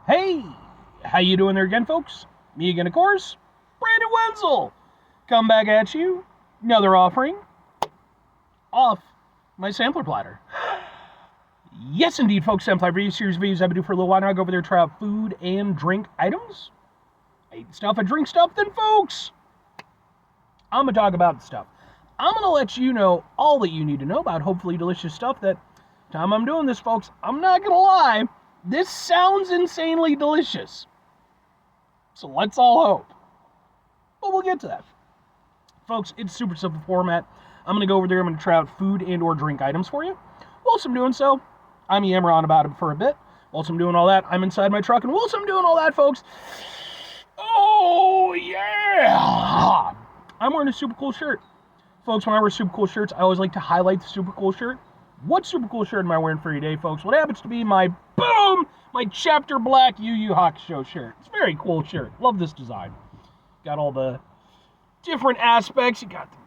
Hey, how you doing there again, folks? Me again, of course, Brandon Wenzel. Come back at you, another offering off my sampler platter. Yes, indeed, folks, sampler review series videos I've been doing for a little while now. I go over there, try out food and drink items. I eat stuff, I drink stuff, then, folks, I'm gonna talk about the stuff. I'm gonna let you know all that you need to know about hopefully delicious stuff. That time I'm doing this, folks, I'm not gonna lie, this sounds insanely delicious. So let's all hope. But we'll get to that. Folks, it's super simple format. I'm going to go over there. I'm going to try out food and or drink items for you. Whilst I'm doing so, I'm yammering on about it for a bit. Whilst I'm doing all that, I'm inside my truck. And whilst I'm doing all that, folks, oh, yeah! I'm wearing a super cool shirt. Folks, when I wear super cool shirts, I always like to highlight the super cool shirt. What super cool shirt am I wearing for you today, folks? What happens to be my chapter black Yu Yu Hakusho shirt. It's a very cool shirt. Love this design. Got all the different aspects. You got the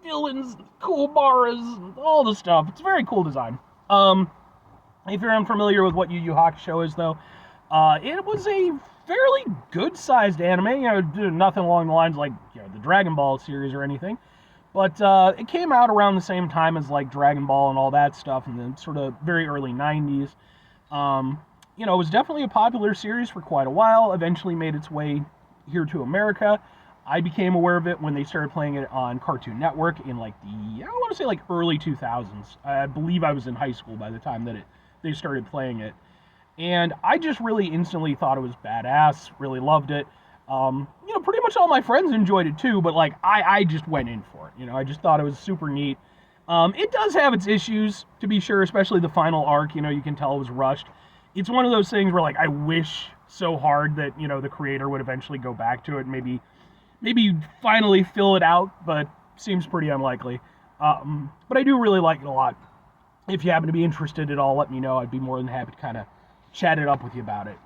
villains, cool bars, all the stuff. It's a very cool design. If you're unfamiliar with what Yu Yu Hakusho is, though, it was a fairly good-sized anime. Nothing along the lines like the Dragon Ball series or anything. But it came out around the same time as like Dragon Ball and all that stuff in the sort of very early 90s. It was definitely a popular series for quite a while, eventually made its way here to America. I became aware of it when they started playing it on Cartoon Network in like I want to say like early 2000s. I believe I was in high school by the time that they started playing it. And I just really instantly thought it was badass, really loved it. Pretty much all my friends enjoyed it too, but like I just went in for it. I just thought it was super neat. It does have its issues, to be sure, especially the final arc. You can tell it was rushed. It's one of those things where like I wish so hard that the creator would eventually go back to it and maybe finally fill it out, but seems pretty unlikely. But I do really like it a lot. If you happen to be interested at all, let me know. I'd be more than happy to kind of chat it up with you about it.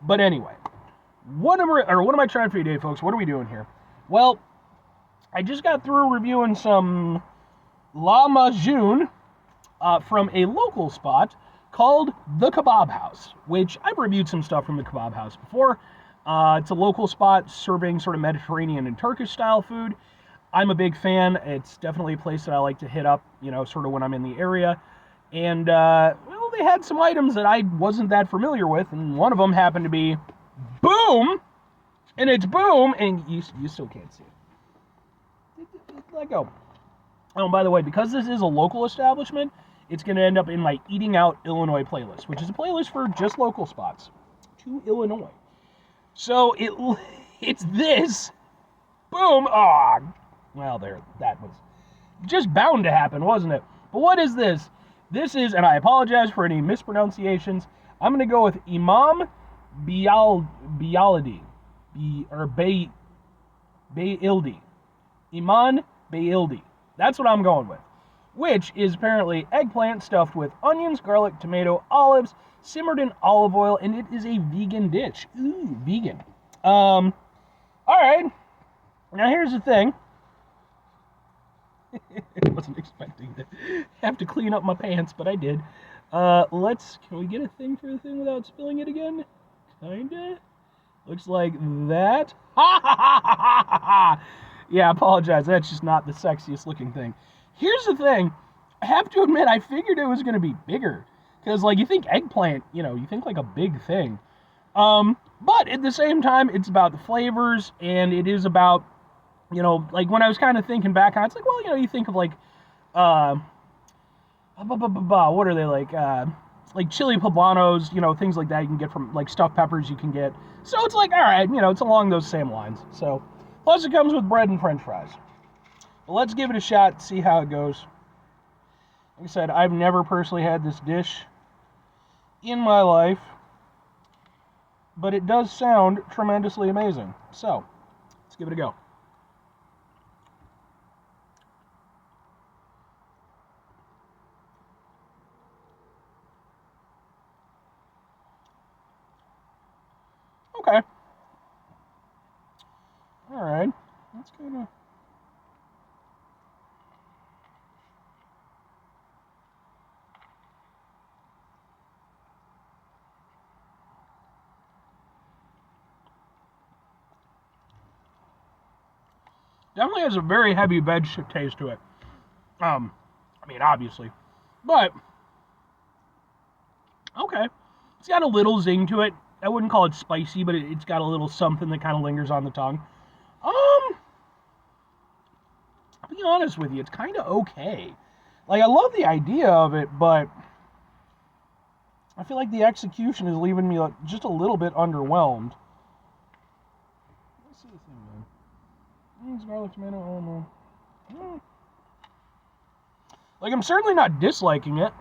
But anyway, what am I trying for you today, folks? What are we doing here? Well, I just got through reviewing some La Majun from a local spot called the Kebab House, which I've reviewed some stuff from the Kebab House before. It's a local spot serving sort of Mediterranean and Turkish style food. I'm a big fan. It's definitely a place that I like to hit up, sort of when I'm in the area. And, they had some items that I wasn't that familiar with, and one of them happened to be Boom! And it's Boom, and you still can't see it. Let go. Oh, and by the way, because this is a local establishment, it's going to end up in my Eating Out Illinois playlist, which is a playlist for just local spots to Illinois. So it's this. Boom. That was just bound to happen, wasn't it? But what is this? This is, and I apologize for any mispronunciations, I'm going to go with Imam Bayildi. Bayildi. Iman Bayildi. That's what I'm going with. Which is apparently eggplant stuffed with onions, garlic, tomato, olives, simmered in olive oil, and it is a vegan dish. Ooh, vegan. Alright. Now here's the thing. I wasn't expecting to have to clean up my pants, but I did. Can we get a thing for the thing without spilling it again? Kinda. Looks like that. Ha ha ha ha ha ha! Yeah, I apologize. That's just not the sexiest looking thing. Here's the thing. I have to admit, I figured it was going to be bigger. Because, like, you think eggplant, you think like a big thing. But at the same time, it's about the flavors, and it is about, like when I was kind of thinking back on it, it's like, well, you think of like, what are they like chili poblanos, things like that you can get from, like, stuffed peppers you can get. So it's like, all right, it's along those same lines. So, plus it comes with bread and french fries. But let's give it a shot, see how it goes. Like I said, I've never personally had this dish in my life, but it does sound tremendously amazing. So, let's give it a go. Okay. Alright. That's kind of... Definitely has a very heavy veg taste to it. I mean, obviously. But, okay. It's got a little zing to it. I wouldn't call it spicy, but it's got a little something that kind of lingers on the tongue. I'll be honest with you, it's kind of okay. Like, I love the idea of it, but I feel like the execution is leaving me just a little bit underwhelmed. Let's see the thing, man. Garlic, tomato, almond. Like, I'm certainly not disliking it.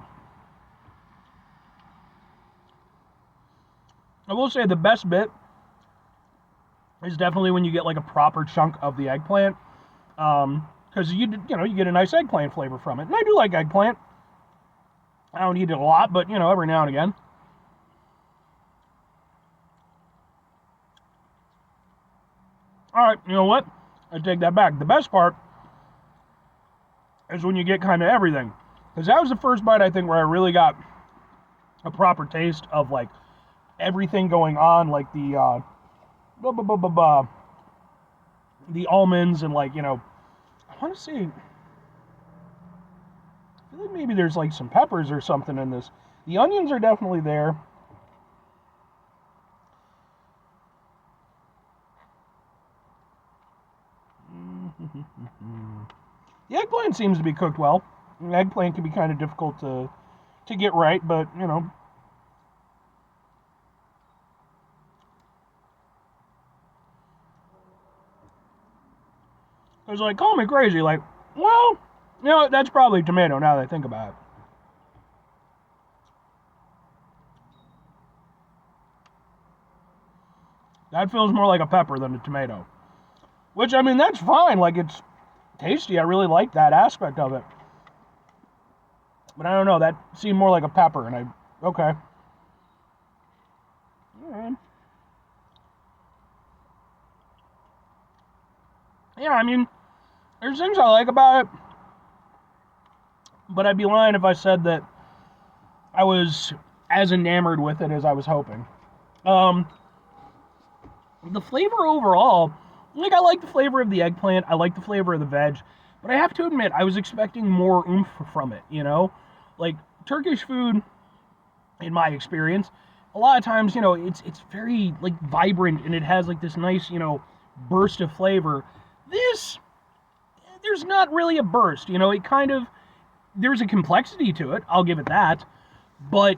I will say the best bit is definitely when you get like a proper chunk of the eggplant, because you get a nice eggplant flavor from it, and I do like eggplant. I don't eat it a lot, but every now and again. All right, you know what? I take that back. The best part is when you get kind of everything, because that was the first bite I think where I really got a proper taste of like everything going on, like the almonds and like I want to say. I feel like maybe there's like some peppers or something in this. The onions are definitely there. The eggplant seems to be cooked well. The eggplant can be kind of difficult to get right, but it was like, call me crazy, like, well, that's probably tomato now that I think about it. That feels more like a pepper than a tomato. Which, I mean, that's fine. Like, it's tasty. I really like that aspect of it. But I don't know. That seemed more like a pepper, and okay. All right. Yeah, I mean, there's things I like about it. But I'd be lying if I said that I was as enamored with it as I was hoping. The flavor overall, like, I like the flavor of the eggplant, I like the flavor of the veg, but I have to admit, I was expecting more oomph from it, Like, Turkish food, in my experience, a lot of times, it's very, like, vibrant, and it has, like, this nice, burst of flavor. This, there's not really a burst, it kind of, there's a complexity to it, I'll give it that, but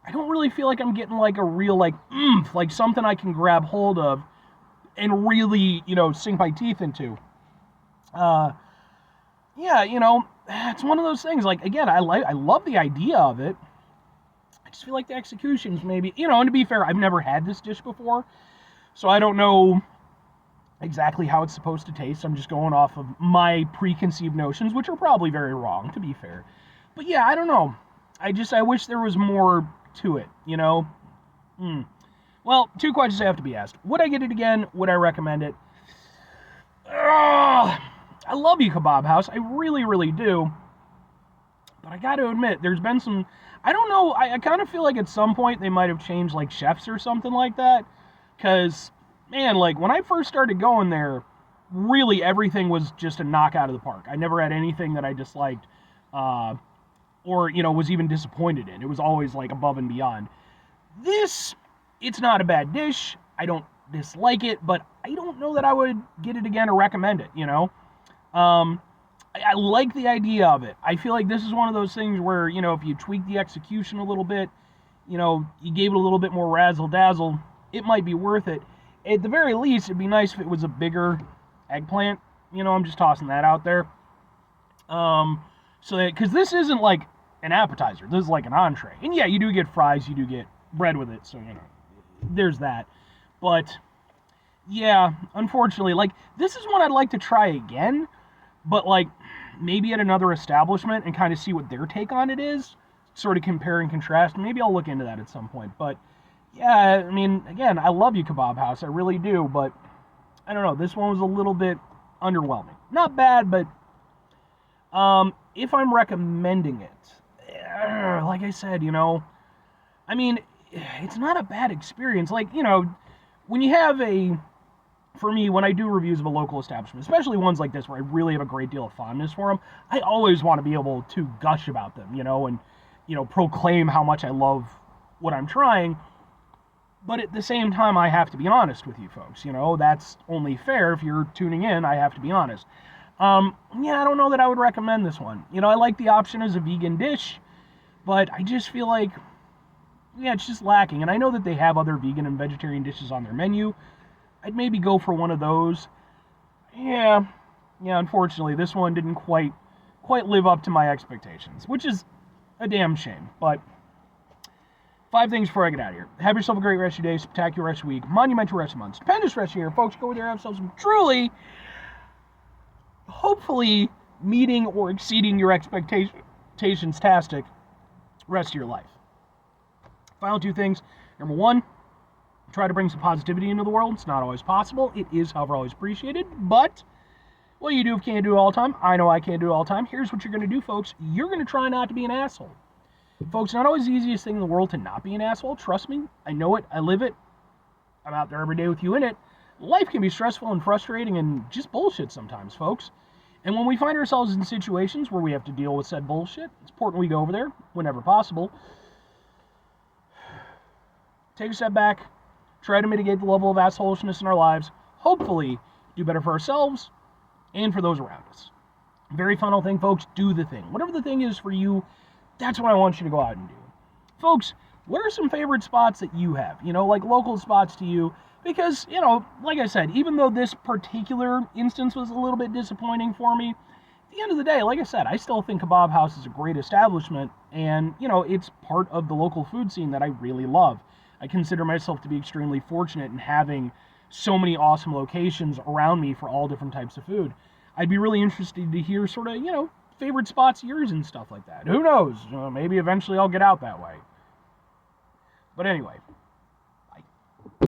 I don't really feel like I'm getting like a real like oomph, like something I can grab hold of and really, sink my teeth into. Yeah, it's one of those things. Like, again, I love the idea of it. I just feel like the execution's maybe, and to be fair, I've never had this dish before, so I don't know exactly how it's supposed to taste. I'm just going off of my preconceived notions, which are probably very wrong, to be fair. But yeah, I don't know. I wish there was more to it, Well, two questions have to be asked. Would I get it again? Would I recommend it? I love you, Kebab House. I really, really do. But I got to admit, there's been some. I don't know. I kind of feel like at some point they might have changed like chefs or something like that. Because, man, like when I first started going there, really everything was just a knockout of the park. I never had anything that I disliked. Or was even disappointed in. It was always like above and beyond. This, it's not a bad dish. I don't dislike it, but I don't know that I would get it again or recommend it. I like the idea of it. I feel like this is one of those things where if you tweak the execution a little bit, you gave it a little bit more razzle dazzle, it might be worth it. At the very least, it'd be nice if it was a bigger eggplant. I'm just tossing that out there. So that, because this isn't like an appetizer, this is like an entree. And yeah, you do get fries, you do get bread with it, so there's that. But yeah, unfortunately, like this is one I'd like to try again, but like maybe at another establishment and kind of see what their take on it is, sort of compare and contrast. Maybe I'll look into that at some point. But yeah, I mean, again, I love you, Kebab House, I really do, but I don't know, this one was a little bit underwhelming. Not bad, but if I'm recommending it, like I said, I mean, it's not a bad experience. Like, when you have a for me, when I do reviews of a local establishment, especially ones like this where I really have a great deal of fondness for them, I always want to be able to gush about them, and proclaim how much I love what I'm trying. But at the same time, I have to be honest with you folks. That's only fair. If you're tuning in, I have to be honest. I don't know that I would recommend this one. I like the option as a vegan dish, but I just feel like, it's just lacking. And I know that they have other vegan and vegetarian dishes on their menu. I'd maybe go for one of those. Yeah, unfortunately, this one didn't quite live up to my expectations, which is a damn shame. But 5 things before I get out of here. Have yourself a great rest of your day, spectacular rest of your week, monumental rest of the month, stupendous rest of your year. Folks, go over there and have yourself some truly, hopefully, meeting or exceeding your expectations-tastic rest of your life. Final 2 things. Number 1, try to bring some positivity into the world. It's not always possible. It is, however, always appreciated. But what you do if you can't do it all the time, I know I can't do it all the time. Here's what you're going to do, folks. You're going to try not to be an asshole. Folks, not always the easiest thing in the world to not be an asshole. Trust me. I know it. I live it. I'm out there every day with you in it. Life can be stressful and frustrating and just bullshit sometimes, folks. And when we find ourselves in situations where we have to deal with said bullshit, it's important we go over there whenever possible. Take a step back. Try to mitigate the level of assholishness in our lives. Hopefully, do better for ourselves and for those around us. Very final thing, folks, do the thing. Whatever the thing is for you, that's what I want you to go out and do. Folks, what are some favorite spots that you have? Like local spots to you? Because, like I said, even though this particular instance was a little bit disappointing for me, at the end of the day, like I said, I still think Kebab House is a great establishment, and, it's part of the local food scene that I really love. I consider myself to be extremely fortunate in having so many awesome locations around me for all different types of food. I'd be really interested to hear sort of, favorite spots of yours and stuff like that. Who knows? Maybe eventually I'll get out that way. But anyway,